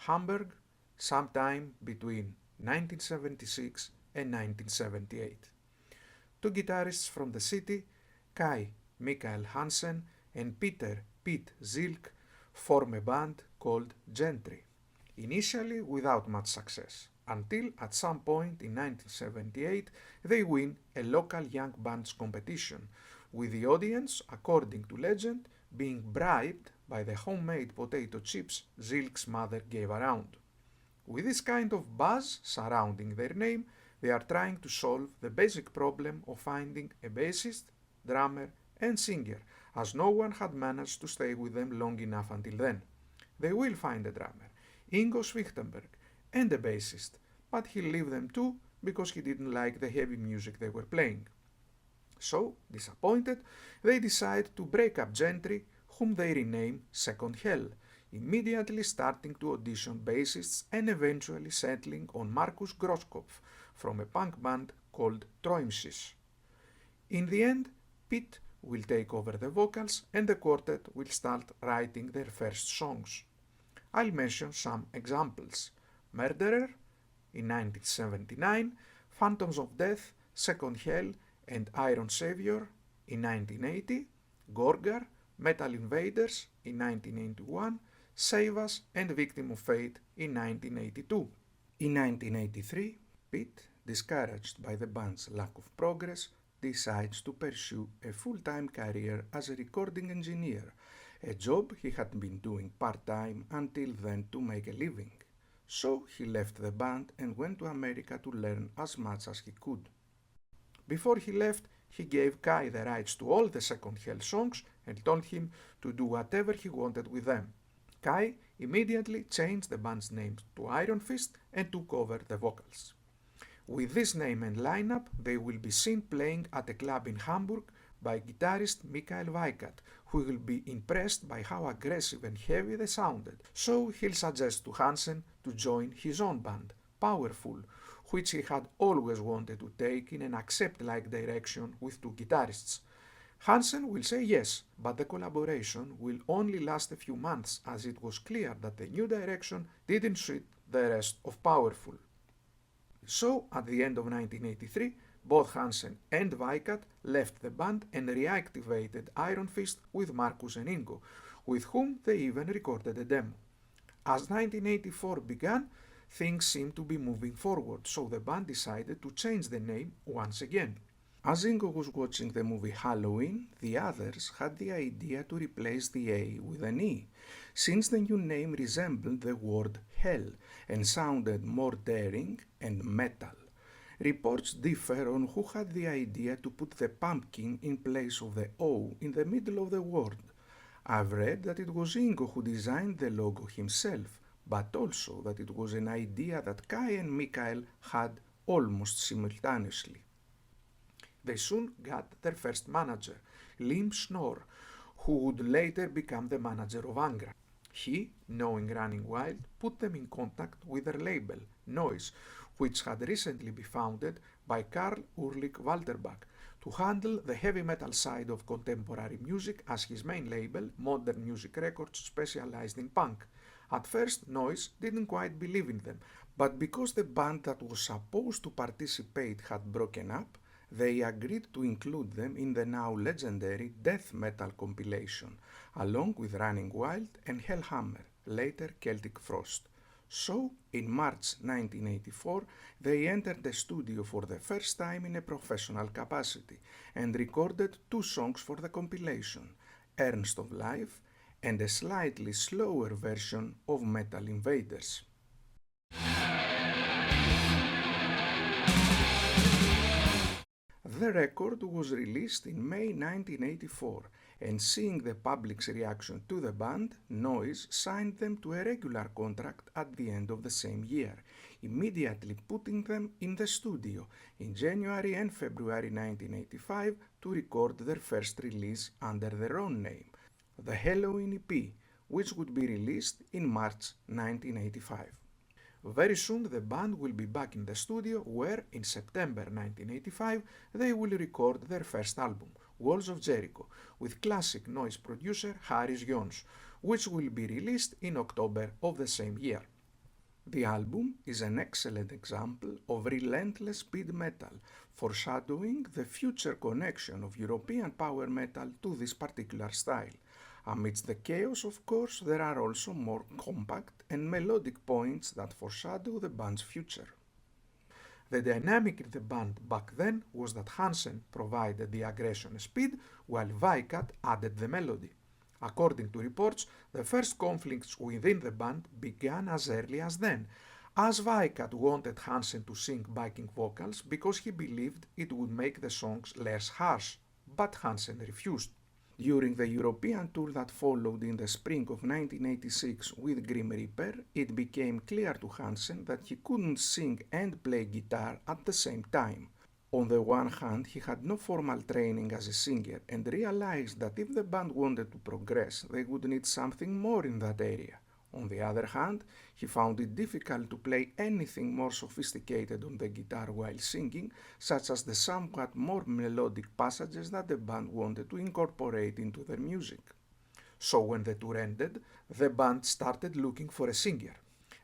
Hamburg, sometime between 1976 and 1978. Two guitarists from the city, Kai Michael Hansen and Peter Pete Zilk, form a band called Gentry, initially without much success, until at some point in 1978 they win a local young bands competition, with the audience, according to legend, being bribed by the homemade potato chips Zilk's mother gave around. With this kind of buzz surrounding their name, they are trying to solve the basic problem of finding a bassist, drummer, and singer, as no one had managed to stay with them long enough until then. They will find a drummer, Ingo Swichtenberg, and a bassist, but he'll leave them too because he didn't like the heavy music they were playing. So, disappointed, they decide to break up Gentry, whom they rename Second Hell, immediately starting to audition bassists and eventually settling on Markus Grosskopf from a punk band called Träumschiss. In the end, Pete will take over the vocals and the quartet will start writing their first songs. I'll mention some examples. Murderer in 1979, Phantoms of Death, Second Hell, and Iron Savior in 1980, Gorgar, Metal Invaders in 1981, Save Us and Victim of Fate in 1982. In 1983, Pete, discouraged by the band's lack of progress, decides to pursue a full-time career as a recording engineer, a job he had been doing part-time until then to make a living. So he left the band and went to America to learn as much as he could. Before he left, he gave Kai the rights to all the Second Hell songs and told him to do whatever he wanted with them. Kai immediately changed the band's name to Iron Fist and took over the vocals. With this name and lineup, they will be seen playing at a club in Hamburg by guitarist Michael Weikat, who will be impressed by how aggressive and heavy they sounded, so he'll suggest to Hansen to join his own band, Powerful, which he had always wanted to take in an Accept-like direction with two guitarists. Hansen will say yes, but the collaboration will only last a few months as it was clear that the new direction didn't suit the rest of Powerful. So, at the end of 1983, both Hansen and Weikat left the band and reactivated Iron Fist with Markus and Ingo, with whom they even recorded a demo. As 1984 began, things seemed to be moving forward, so the band decided to change the name once again. As Ingo was watching the movie Halloween, the others had the idea to replace the A with an E, since the new name resembled the word hell and sounded more daring and metal. Reports differ on who had the idea to put the pumpkin in place of the O in the middle of the word. I've read that it was Ingo who designed the logo himself, but also that it was an idea that Kai and Michael had almost simultaneously. They soon got their first manager, Lim Schnorr, who would later become the manager of Angra. He, knowing Running Wild, put them in contact with their label, Noise, which had recently been founded by Karl Ulrich Walterbach, to handle the heavy metal side of contemporary music, as his main label, Modern Music Records, specialized in punk. At first, Noise didn't quite believe in them, but because the band that was supposed to participate had broken up, they agreed to include them in the now legendary death metal compilation, along with Running Wild and Hellhammer, later Celtic Frost. So, in March 1984, they entered the studio for the first time in a professional capacity and recorded two songs for the compilation, Ernst of Life and a slightly slower version of Metal Invaders. The record was released in May 1984, and seeing the public's reaction to the band, Noise signed them to a regular contract at the end of the same year, immediately putting them in the studio in January and February 1985 to record their first release under their own name, the Helloween EP, which would be released in March 1985. Very soon the band will be back in the studio where, in September 1985, they will record their first album, Walls of Jericho, with classic Noise producer Haris Jons, which will be released in October of the same year. The album is an excellent example of relentless speed metal, foreshadowing the future connection of European power metal to this particular style. Amidst the chaos, of course, there are also more compact and melodic points that foreshadow the band's future. The dynamic in the band back then was that Hansen provided the aggression and speed, while Weikat added the melody. According to reports, the first conflicts within the band began as early as then, as Weikat wanted Hansen to sing backing vocals because he believed it would make the songs less harsh, but Hansen refused. During the European tour that followed in the spring of 1986 with Grim Reaper, it became clear to Hansen that he couldn't sing and play guitar at the same time. On the one hand, he had no formal training as a singer and realized that if the band wanted to progress, they would need something more in that area. On the other hand, he found it difficult to play anything more sophisticated on the guitar while singing, such as the somewhat more melodic passages that the band wanted to incorporate into their music. So when the tour ended, the band started looking for a singer.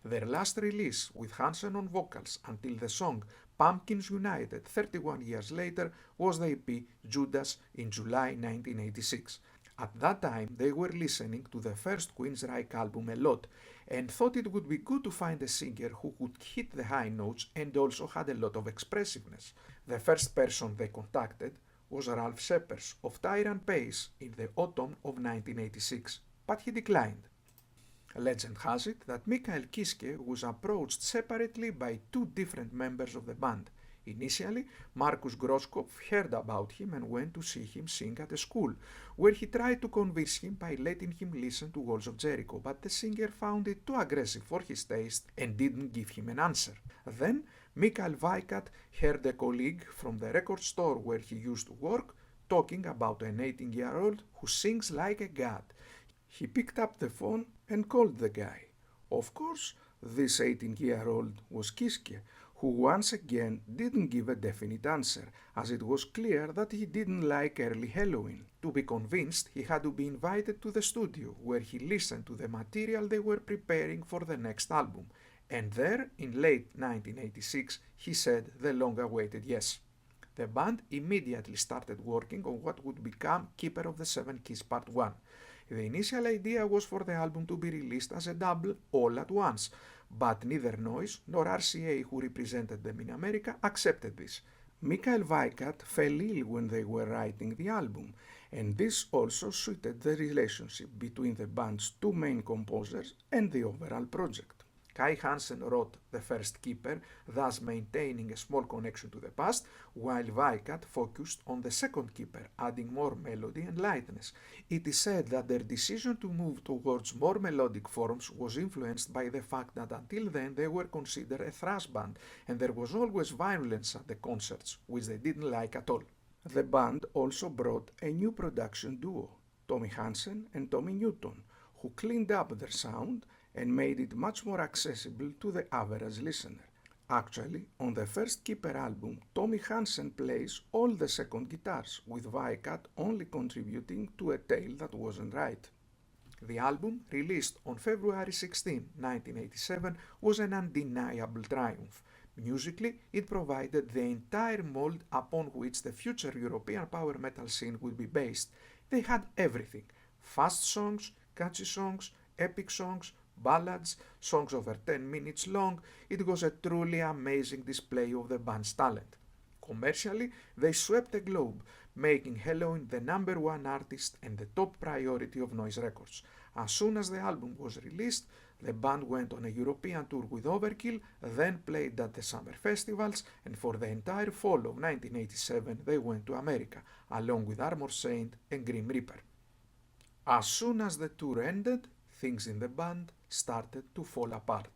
Their last release, with Hansen on vocals until the song Pumpkins United 31 years later, was the EP Judas in July 1986. At that time, they were listening to the first Queensryche album a lot and thought it would be good to find a singer who could hit the high notes and also had a lot of expressiveness. The first person they contacted was Ralph Sheppers of Tyrant Pace in the autumn of 1986, but he declined. Legend has it that Michael Kiske was approached separately by two different members of the band. Initially, Markus Groskopf heard about him and went to see him sing at a school, where he tried to convince him by letting him listen to Walls of Jericho, but the singer found it too aggressive for his taste and didn't give him an answer. Then, Michael Weikat heard a colleague from the record store where he used to work talking about an 18-year-old who sings like a god. He picked up the phone and called the guy. Of course, this 18-year-old was Kiske, who once again didn't give a definite answer, as it was clear that he didn't like early Helloween. To be convinced, he had to be invited to the studio, where he listened to the material they were preparing for the next album, and there, in late 1986, he said the long-awaited yes. The band immediately started working on what would become Keeper of the Seven Keys Part 1. The initial idea was for the album to be released as a double all at once, but neither Noise nor RCA, who represented them in America, accepted this. Michael Weikat fell ill when they were writing the album, and this also suited the relationship between the band's two main composers and the overall project. Kai Hansen wrote the first Keeper, thus maintaining a small connection to the past, while Weikat focused on the second Keeper, adding more melody and lightness. It is said that their decision to move towards more melodic forms was influenced by the fact that until then they were considered a thrash band, and there was always violence at the concerts, which they didn't like at all. The band also brought a new production duo, Tommy Hansen and Tommy Newton, who cleaned up their sound and made it much more accessible to the average listener. Actually, on the first Keeper album, Tommy Hansen plays all the second guitars, with Weikat only contributing to a tale that wasn't right. The album, released on February 16, 1987, was an undeniable triumph. Musically, it provided the entire mold upon which the future European power metal scene would be based. They had everything: fast songs, catchy songs, epic songs, ballads, songs over 10 minutes long. It was a truly amazing display of the band's talent. Commercially, they swept the globe, making Helloween the #1 artist and the top priority of Noise Records. As soon as the album was released, the band went on a European tour with Overkill, then played at the summer festivals, and for the entire fall of 1987 they went to America, along with Armor Saint and Grim Reaper. As soon as the tour ended, things in the band started to fall apart.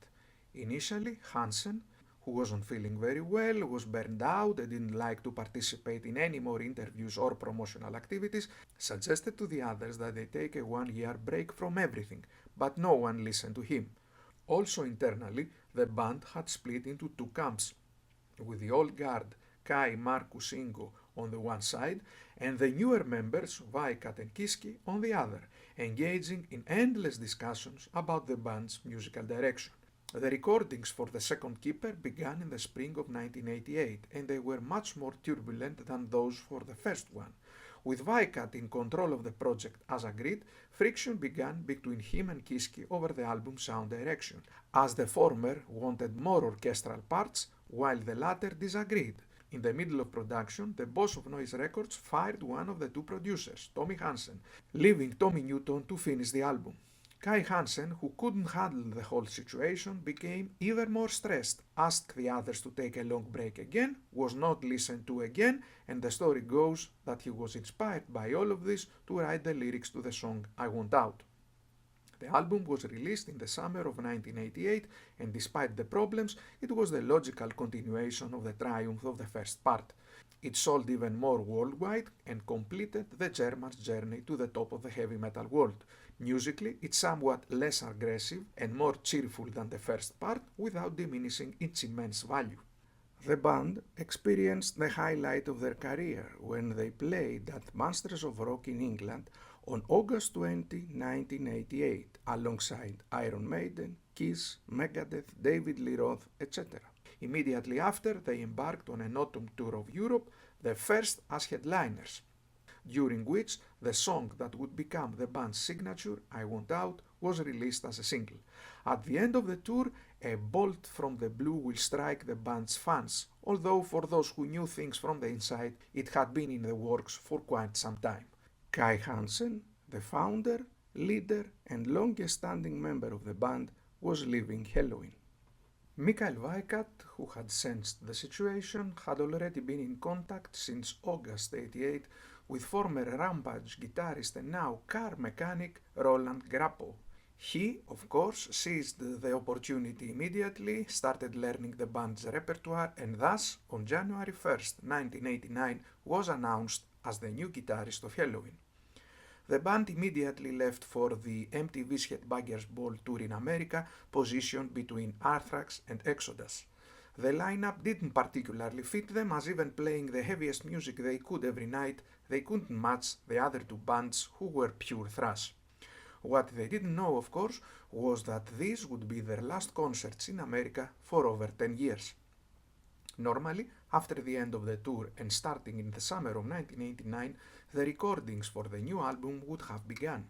Initially, Hansen, who wasn't feeling very well, was burned out and didn't like to participate in any more interviews or promotional activities, suggested to the others that they take a 1-year break from everything, but no one listened to him. Also internally, the band had split into two camps, with the old guard, Kai, Markus, Ingo, on the one side, and the newer members, Weikat and Kiske, on the other, engaging in endless discussions about the band's musical direction. The recordings for The Second Keeper began in the spring of 1988, and they were much more turbulent than those for the first one. With Weikat in control of the project as agreed, friction began between him and Kiski over the album's sound direction, as the former wanted more orchestral parts, while the latter disagreed. In the middle of production, the boss of Noise Records fired one of the two producers, Tommy Hansen, leaving Tommy Newton to finish the album. Kai Hansen, who couldn't handle the whole situation, became even more stressed, asked the others to take a long break again, was not listened to again, and the story goes that he was inspired by all of this to write the lyrics to the song I Want Out. The album was released in the summer of 1988, and despite the problems, it was the logical continuation of the triumph of the first part. It sold even more worldwide and completed the Germans' journey to the top of the heavy metal world. Musically, it's somewhat less aggressive and more cheerful than the first part, without diminishing its immense value. The band experienced the highlight of their career when they played at Masters of Rock in England on August 20, 1988, alongside Iron Maiden, Kiss, Megadeth, David Lee Roth, etc. Immediately after, they embarked on an autumn tour of Europe, the first as headliners, during which the song that would become the band's signature, I Want Out, was released as a single. At the end of the tour, a bolt from the blue will strike the band's fans, although for those who knew things from the inside, it had been in the works for quite some time. Kai Hansen, the founder, leader, and longest-standing member of the band, was leaving Helloween. Mikael Weikat, who had sensed the situation, had already been in contact since August 88 with former Rampage guitarist and now car mechanic Roland Grappo. He, of course, seized the opportunity immediately, started learning the band's repertoire, and thus, on January 1st, 1989, was announced as the new guitarist of Helloween. The band immediately left for the MTV's Headbangers Ball tour in America, positioned between Anthrax and Exodus. The lineup didn't particularly fit them, as even playing the heaviest music they could every night, they couldn't match the other two bands who were pure thrash. What they didn't know, of course, was that these would be their last concerts in America for over 10 years. Normally, after the end of the tour and starting in the summer of 1989, the recordings for the new album would have begun.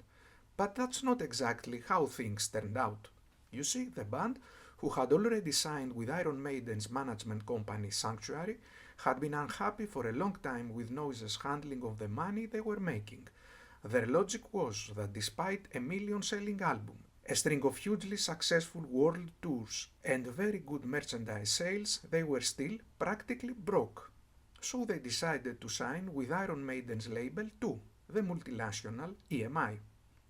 But that's not exactly how things turned out. You see, the band, who had already signed with Iron Maiden's management company Sanctuary, had been unhappy for a long time with Noise's handling of the money they were making. Their logic was that despite a million-selling album, a string of hugely successful world tours, and very good merchandise sales, they were still practically broke. So they decided to sign with Iron Maiden's label too, the multinational EMI.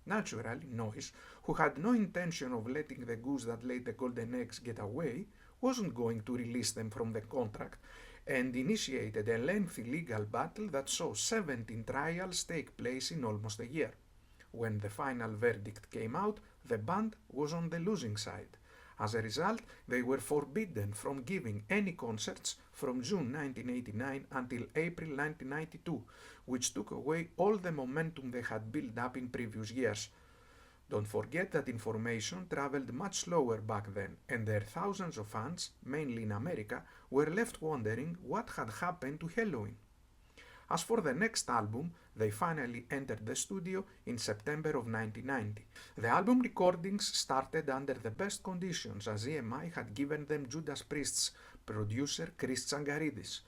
Naturally, Noise, who had no intention of letting the goose that laid the golden eggs get away, wasn't going to release them from the contract, and initiated a lengthy legal battle that saw 17 trials take place in almost a year. When the final verdict came out, the band was on the losing side. As a result, they were forbidden from giving any concerts from June 1989 until April 1992, which took away all the momentum they had built up in previous years. Don't forget that information traveled much slower back then, and their thousands of fans, mainly in America, were left wondering what had happened to Helloween. As for the next album, they finally entered the studio in September of 1990. The album recordings started under the best conditions, as EMI had given them Judas Priest's producer Chris Tsangaridis.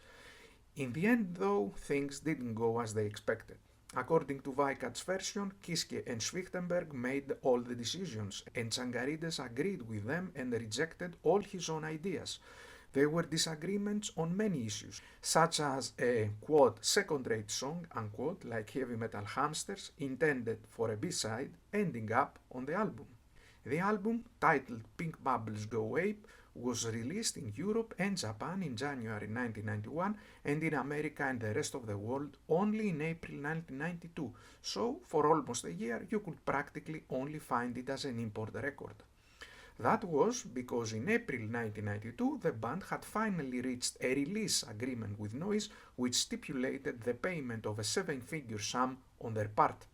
In the end, though, things didn't go as they expected. According to Weikat's version, Kiske and Schwichtenberg made all the decisions, and Tsangaridis agreed with them and rejected all his own ideas. There were disagreements on many issues, such as a, quote, second-rate song, unquote, like Heavy Metal Hamsters, intended for a B-side, ending up on the album. The album, titled Pink Bubbles Go Ape, was released in Europe and Japan in January 1991, and in America and the rest of the world only in April 1992, so for almost a year you could practically only find it as an import record. That was because in April 1992 the band had finally reached a release agreement with Noise, which stipulated the payment of a 7-figure sum on their part.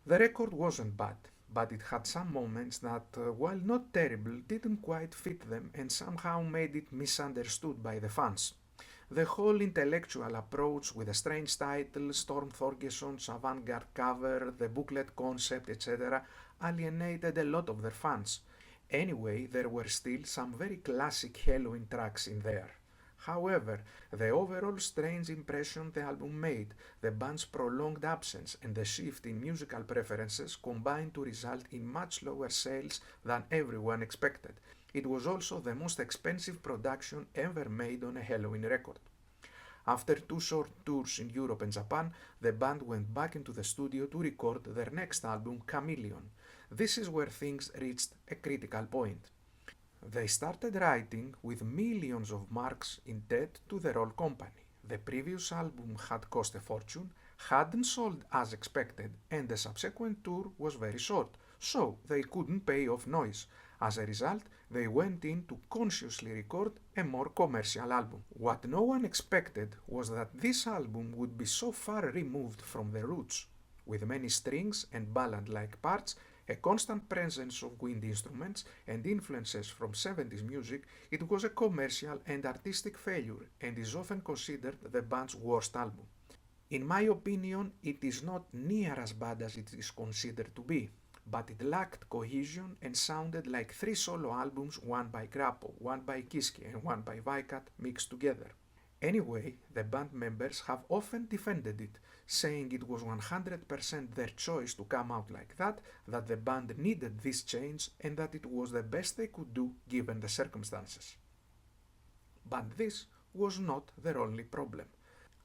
The record wasn't bad, but it had some moments that, while not terrible, didn't quite fit them and somehow made it misunderstood by the fans. The whole intellectual approach with a strange title, Storm Thorgesson's avant-garde cover, the booklet concept, etc., alienated a lot of their fans. Anyway, there were still some very classic Helloween tracks in there. However, the overall strange impression the album made, the band's prolonged absence, and the shift in musical preferences combined to result in much lower sales than everyone expected. It was also the most expensive production ever made on a Helloween record. After 2 short tours in Europe and Japan, the band went back into the studio to record their next album, Chameleon. This is where things reached a critical point. They started writing with millions of marks in debt to their old company. The previous album had cost a fortune, hadn't sold as expected, and the subsequent tour was very short, so they couldn't pay off Noise. As a result, they went in to consciously record a more commercial album. What no one expected was that this album would be so far removed from the roots. With many strings and ballad-like parts, a constant presence of wind instruments and influences from 70s music, it was a commercial and artistic failure and is often considered the band's worst album. In my opinion, it is not near as bad as it is considered to be, but it lacked cohesion and sounded like 3 solo albums, one by Grappo, one by Kiske and one by Vicat mixed together. Anyway, the band members have often defended it, saying it was 100% their choice to come out like that the band needed this change and that it was the best they could do given the circumstances. But this was not their only problem.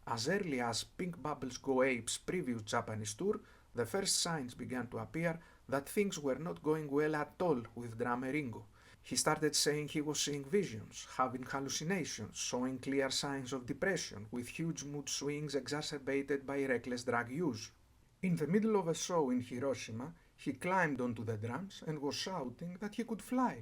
As early as Pink Bubbles Go Apes' previous Japanese tour, the first signs began to appear that things were not going well at all with drummer Ringo. He started saying he was seeing visions, having hallucinations, showing clear signs of depression, with huge mood swings exacerbated by reckless drug use. In the middle of a show in Hiroshima, he climbed onto the drums and was shouting that he could fly.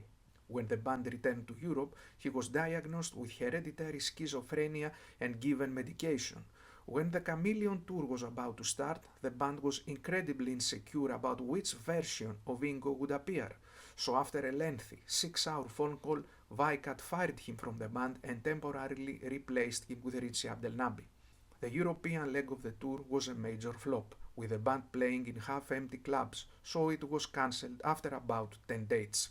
When the band returned to Europe, he was diagnosed with hereditary schizophrenia and given medication. When the Chameleon tour was about to start, the band was incredibly insecure about which version of Ingo would appear. So after a lengthy 6-hour phone call, Vicat fired him from the band and temporarily replaced him with Richie Abdelnaby. The European leg of the tour was a major flop, with the band playing in half-empty clubs, so it was cancelled after about 10 dates.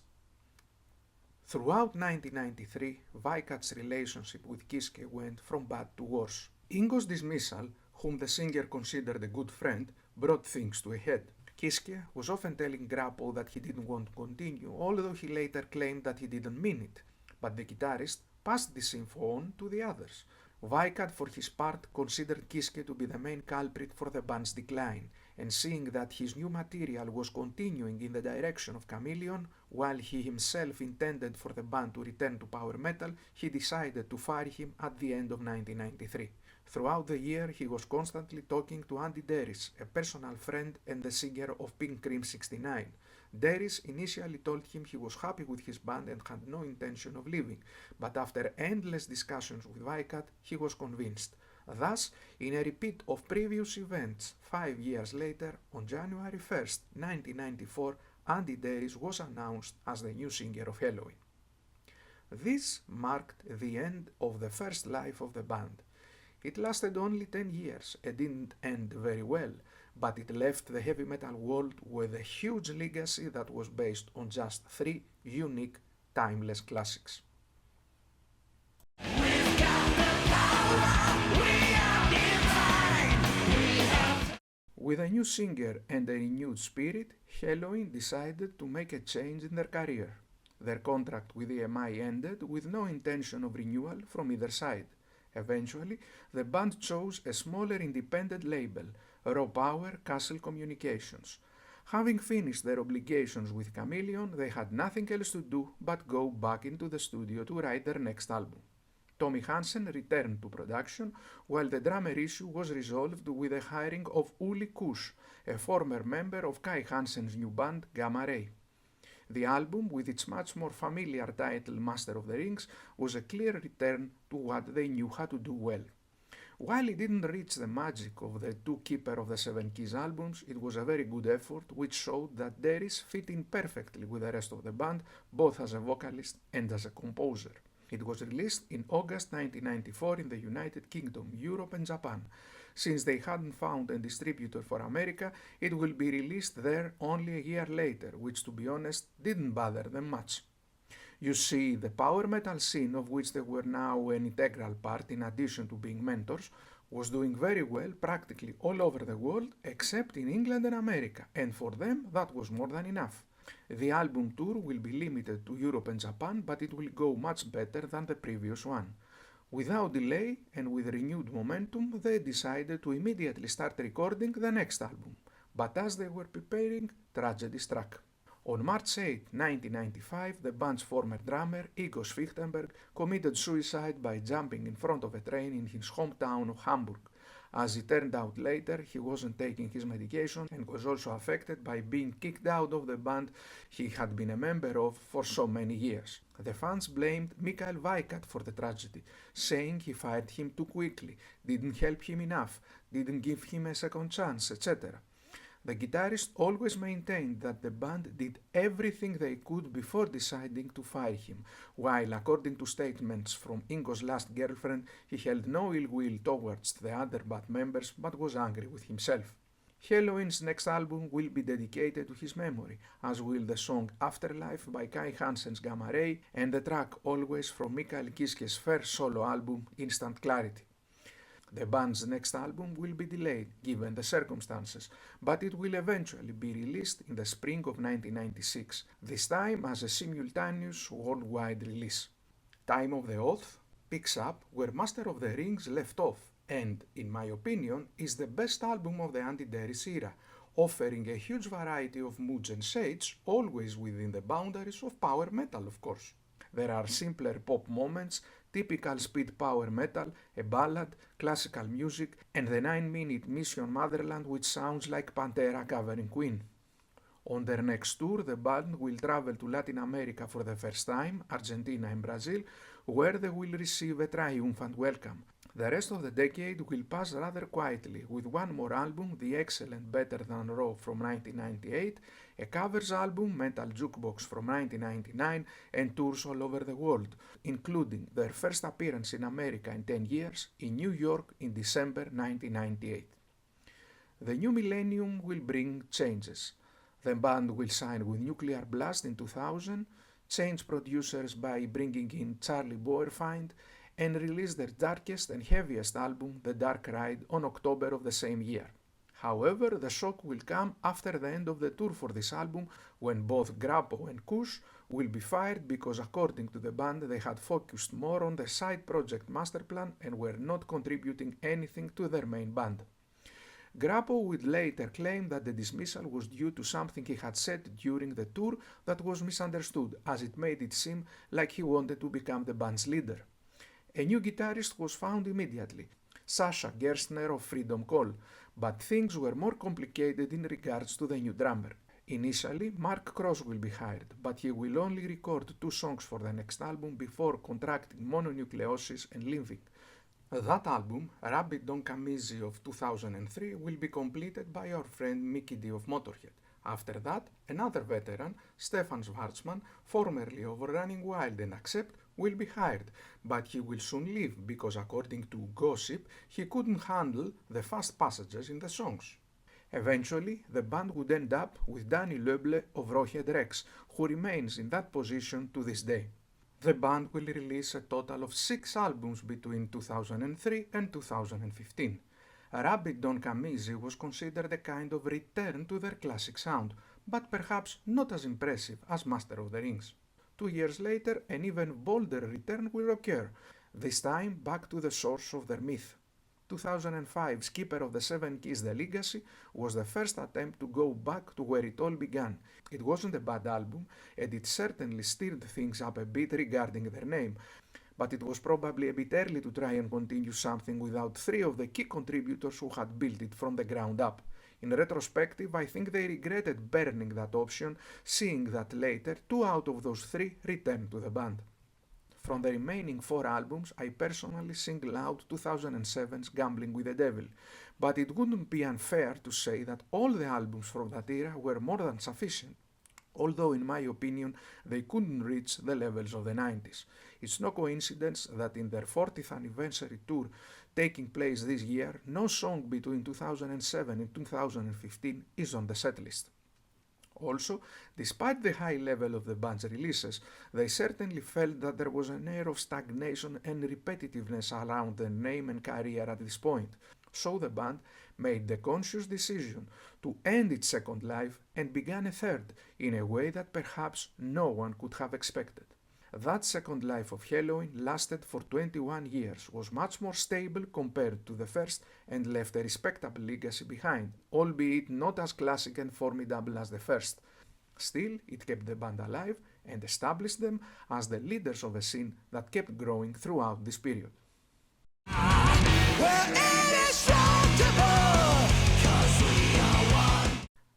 Throughout 1993, Vicat's relationship with Kiske went from bad to worse. Ingo's dismissal, whom the singer considered a good friend, brought things to a head. Kiske was often telling Grappo that he didn't want to continue, although he later claimed that he didn't mean it, but the guitarist passed this info on to the others. Vicat, for his part, considered Kiske to be the main culprit for the band's decline, and seeing that his new material was continuing in the direction of Chameleon, while he himself intended for the band to return to power metal, he decided to fire him at the end of 1993. Throughout the year, he was constantly talking to Andy Derris, a personal friend and the singer of Pink Cream 69. Derris initially told him he was happy with his band and had no intention of leaving, but after endless discussions with Vicat, he was convinced. Thus, in a repeat of previous events, 5 years later, on January 1st, 1994, Andy Derris was announced as the new singer of Helloween. This marked the end of the first life of the band. It lasted only 10 years and didn't end very well, but it left the heavy metal world with a huge legacy that was based on just 3 unique, timeless classics. With a new singer and a renewed spirit, Helloween decided to make a change in their career. Their contract with EMI ended with no intention of renewal from either side. Eventually, the band chose a smaller independent label, Raw Power Castle Communications. Having finished their obligations with Chameleon, they had nothing else to do but go back into the studio to write their next album. Tommy Hansen returned to production, while the drummer issue was resolved with the hiring of Uli Kusch, a former member of Kai Hansen's new band Gamma Ray. The album, with its much more familiar title Master of the Rings, was a clear return to what they knew how to do well. While it didn't reach the magic of the two Keeper of the Seven Keys albums, it was a very good effort which showed that Derris fit in perfectly with the rest of the band, both as a vocalist and as a composer. It was released in August 1994 in the United Kingdom, Europe and Japan. Since they hadn't found a distributor for America, it will be released there only a year later, which to be honest didn't bother them much. You see, the power metal scene, of which they were now an integral part in addition to being mentors, was doing very well practically all over the world except in England and America, and for them that was more than enough. The album tour will be limited to Europe and Japan, but it will go much better than the previous one. Without delay and with renewed momentum, they decided to immediately start recording the next album. But as they were preparing, tragedy struck. On March 8, 1995, the band's former drummer, Igor Swichtenberg, committed suicide by jumping in front of a train in his hometown of Hamburg. As it turned out later, he wasn't taking his medication and was also affected by being kicked out of the band he had been a member of for so many years. The fans blamed Michael Weikat for the tragedy, saying he fired him too quickly, didn't help him enough, didn't give him a second chance, etc. The guitarist always maintained that the band did everything they could before deciding to fire him, while according to statements from Ingo's last girlfriend, he held no ill will towards the other band members but was angry with himself. Helloween's next album will be dedicated to his memory, as will the song Afterlife by Kai Hansen's Gamma Ray and the track Always from Mikael Kiskes' first solo album Instant Clarity. The band's next album will be delayed given the circumstances, but it will eventually be released in the spring of 1996, this time as a simultaneous worldwide release. Time of the Oath picks up where Master of the Rings left off and, in my opinion, is the best album of the Anti-Derris era, offering a huge variety of moods and shades, always within the boundaries of power metal, of course. There are simpler pop moments, typical speed power metal, a ballad, classical music, and the 9-minute Mission Motherland which sounds like Pantera covering Queen. On their next tour, the band will travel to Latin America for the first time, Argentina and Brazil, where they will receive a triumphant welcome. The rest of the decade will pass rather quietly, with one more album, the excellent Better Than Raw from 1998, a covers album, Metal Jukebox from 1999, and tours all over the world, including their first appearance in America in 10 years, in New York in December 1998. The new millennium will bring changes. The band will sign with Nuclear Blast in 2000, change producers by bringing in Charlie Bauerfeind, and release their darkest and heaviest album, The Dark Ride, on October of the same year. However, the shock will come after the end of the tour for this album, when both Grappo and Kush will be fired because, according to the band, they had focused more on the side project Masterplan and were not contributing anything to their main band. Grappo would later claim that the dismissal was due to something he had said during the tour that was misunderstood, as it made it seem like he wanted to become the band's leader. A new guitarist was found immediately, Sasha Gerstner of Freedom Call, but things were more complicated in regards to the new drummer. Initially, Mark Cross will be hired, but he will only record 2 songs for the next album before contracting mononucleosis and leaving. That album, Rabid Don Camisi of 2003, will be completed by our friend Mickey D of Motorhead. After that, another veteran, Stefan Schwarzman, formerly of Running Wild and Accept, will be hired, but he will soon leave because, according to gossip, he couldn't handle the fast passages in the songs. Eventually, the band would end up with Danny Löble of Rawhead Rex, who remains in that position to this day. The band will release a total of 6 albums between 2003 and 2015. Rabid Don Camisi was considered a kind of return to their classic sound, but perhaps not as impressive as Master of the Rings. 2 years later, an even bolder return will occur, this time back to the source of their myth. 2005's Keeper of the Seven Keys, The Legacy, was the first attempt to go back to where it all began. It wasn't a bad album, and it certainly stirred things up a bit regarding their name, but it was probably a bit early to try and continue something without 3 of the key contributors who had built it from the ground up. In retrospective, I think they regretted burning that option, seeing that later 2 out of those 3 returned to the band. From the remaining 4 albums, I personally single out 2007's Gambling with the Devil, but it wouldn't be unfair to say that all the albums from that era were more than sufficient, although in my opinion they couldn't reach the levels of the 90s. It's no coincidence that in their 40th anniversary tour taking place this year, no song between 2007 and 2015 is on the setlist. Also, despite the high level of the band's releases, they certainly felt that there was an air of stagnation and repetitiveness around their name and career at this point. So the band made the conscious decision to end its second life and began a third in a way that perhaps no one could have expected. That second life of Helloween lasted for 21 years, was much more stable compared to the first, and left a respectable legacy behind, albeit not as classic and formidable as the first. Still, it kept the band alive and established them as the leaders of a scene that kept growing throughout this period.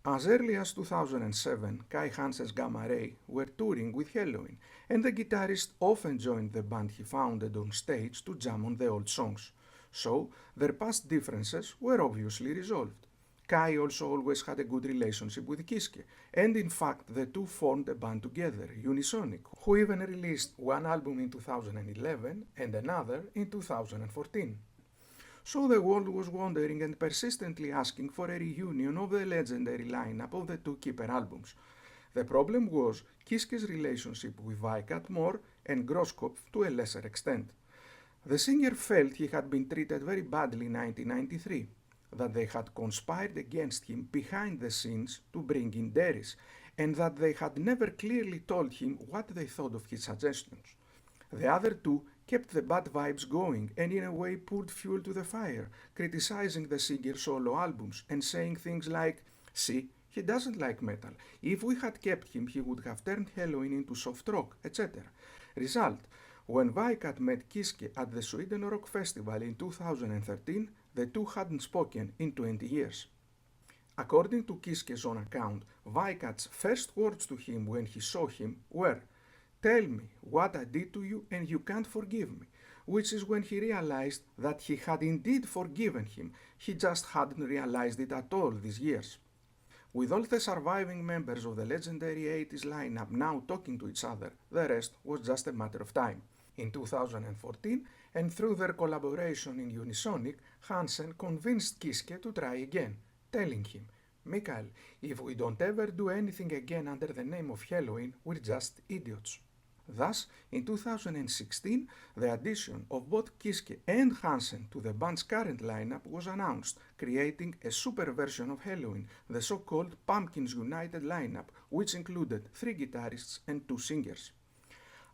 As early as 2007, Kai Hansen's Gamma Ray were touring with Helloween, and the guitarist often joined the band he founded on stage to jam on the old songs. So, their past differences were obviously resolved. Kai also always had a good relationship with Kiske, and in fact the two formed a band together, Unisonic, who even released one album in 2011 and another in 2014. So the world was wondering and persistently asking for a reunion of the legendary lineup of the two Keeper albums. The problem was Kiske's relationship with Weikat more and Grosskopf to a lesser extent. The singer felt he had been treated very badly in 1993, that they had conspired against him behind the scenes to bring in Deris, and that they had never clearly told him what they thought of his suggestions. The other two kept the bad vibes going and in a way poured fuel to the fire, criticizing the singer's solo albums and saying things like, "See, he doesn't like metal. If we had kept him, he would have turned Helloween into soft rock," etc. Result, when Weikat met Kiske at the Sweden Rock Festival in 2013, the two hadn't spoken in 20 years. According to Kiske's own account, Weikat's first words to him when he saw him were, "Tell me what I did to you and you can't forgive me," which is when he realized that he had indeed forgiven him, he just hadn't realized it at all these years. With all the surviving members of the legendary 80s lineup now talking to each other, the rest was just a matter of time. In 2014, and through their collaboration in Unisonic, Hansen convinced Kiske to try again, telling him, "Mikael, if we don't ever do anything again under the name of Helloween, we're just idiots." Thus, in 2016, the addition of both Kiske and Hansen to the band's current lineup was announced, creating a super version of Helloween, the so-called Pumpkins United lineup, which included 3 guitarists and 2 singers.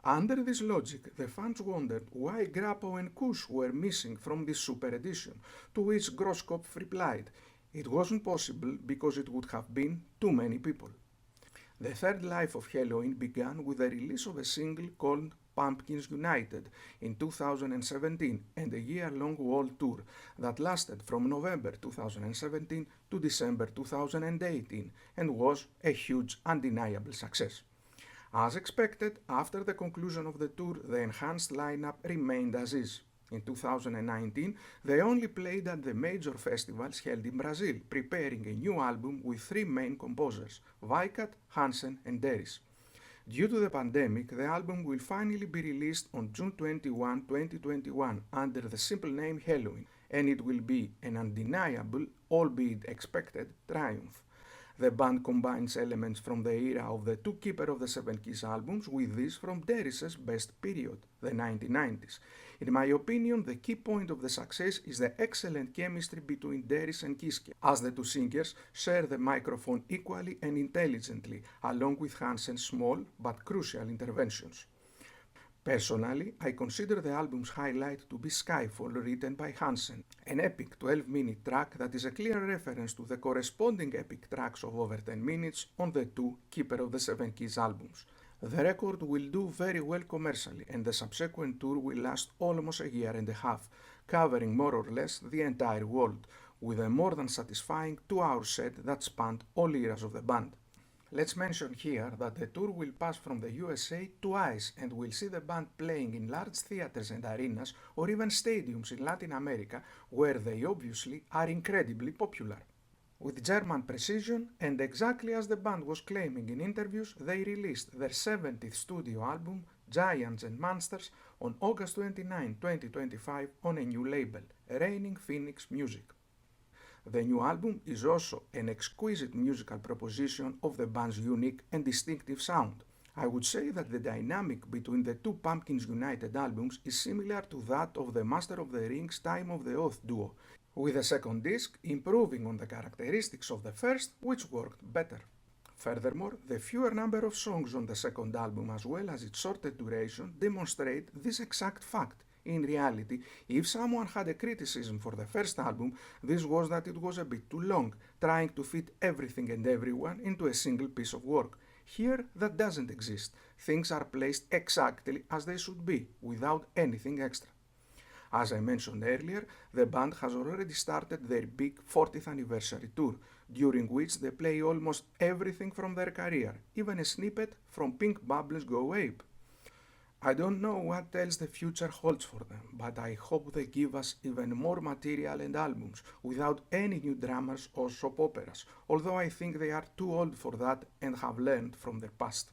Under this logic, the fans wondered why Grappo and Kush were missing from this super edition, to which Grosskopf replied, "It wasn't possible because it would have been too many people." The third life of Helloween began with the release of a single called Pumpkins United in 2017 and a year-long world tour that lasted from November 2017 to December 2018 and was a huge, undeniable success. As expected, after the conclusion of the tour, the enhanced lineup remained as is. In 2019, they only played at the major festivals held in Brazil, preparing a new album with 3 main composers, Weikat, Hansen and Deris. Due to the pandemic, the album will finally be released on June 21, 2021 under the simple name Helloween, and it will be an undeniable, albeit expected, triumph. The band combines elements from the era of the 2 Keeper of the Seven Keys albums with these from Deris's best period, the 1990s. In my opinion, the key point of the success is the excellent chemistry between Deris and Kiske, as the two singers share the microphone equally and intelligently, along with Hansen's small but crucial interventions. Personally, I consider the album's highlight to be Skyfall, written by Hansen, an epic 12-minute track that is a clear reference to the corresponding epic tracks of over 10 minutes on the 2 Keeper of the Seven Keys albums. The record will do very well commercially, and the subsequent tour will last almost a year and a half, covering more or less the entire world, with a more than satisfying 2-hour set that spanned all eras of the band. Let's mention here that the tour will pass from the USA twice and we'll see the band playing in large theaters and arenas or even stadiums in Latin America where they obviously are incredibly popular. With German precision and exactly as the band was claiming in interviews, they released their 70th studio album, Giants and Monsters, on August 29, 2025 on a new label, Reigning Phoenix Music. The new album is also an exquisite musical proposition of the band's unique and distinctive sound. I would say that the dynamic between the two Pumpkins United albums is similar to that of the Master of the Rings Time of the Oath duo, with the second disc improving on the characteristics of the first, which worked better. Furthermore, the fewer number of songs on the second album as well as its shorter duration demonstrate this exact fact. In reality, if someone had a criticism for the first album, this was that it was a bit too long, trying to fit everything and everyone into a single piece of work. Here, that doesn't exist. Things are placed exactly as they should be, without anything extra. As I mentioned earlier, the band has already started their big 40th anniversary tour, during which they play almost everything from their career, even a snippet from Pink Bubble's Go Ape. I don't know what else the future holds for them, but I hope they give us even more material and albums without any new dramas or soap operas, although I think they are too old for that and have learned from their past.